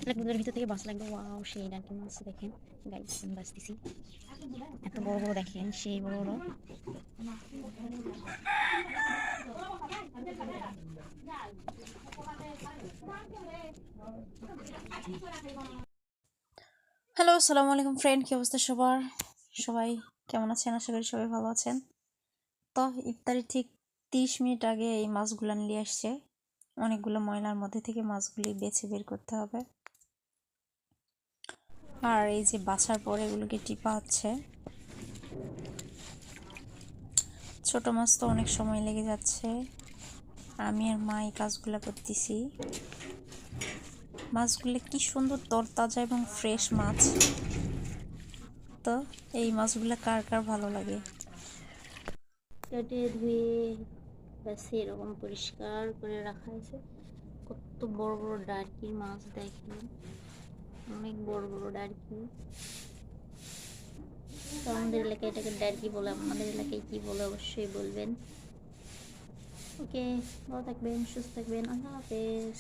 সমুদ্রের ভিতর থেকে বাস লাগবে। ওয়াও, সেই ডান্কি মাছ দেখেন গাইস, আমি বাসতেছি। এত বড় বড় দেখেন, সেই বড় বড়। হ্যালো, আসসালামু আলাইকুম ফ্রেন্ড, কি অবস্থা সবার? সবাই কেমন আছেন? আশা করি সবাই ভালো আছেন। তো ইফতারির ঠিক 30 মিনিট আগে এই মাছগুলো নিয়ে আসছে। অনেকগুলো ময়লার মধ্যে থেকে মাছগুলি বেছে বের করতে হবে। আর এই যে বাছার পরে এগুলোকে টিপা হচ্ছে। ছোট মাছ তো অনেক সময় লেগে যাচ্ছে। আমি আর মা এই কাজগুলো করতেছি। মাছগুলো কি সুন্দর তরতাজা এবং ফ্রেশ মাছ। তো এই মাছগুলো কার কার ভালো লাগে? কেটে ধুয়ে ব্যাস এরকম পরিষ্কার করে রাখা হয়েছে। কত বড় বড় ডার্কি মাছ দেখেন, অনেক বড় বড় ডার্কি। তো আমাদের এলাকায় এটাকে ডার্কি বলে, আমাদের এলাকায় কি বলে অবশ্যই বলবেন। ওকে, ভালো থাকবেন, সুস্থ থাকবেন, আল্লাহ হাফেজ।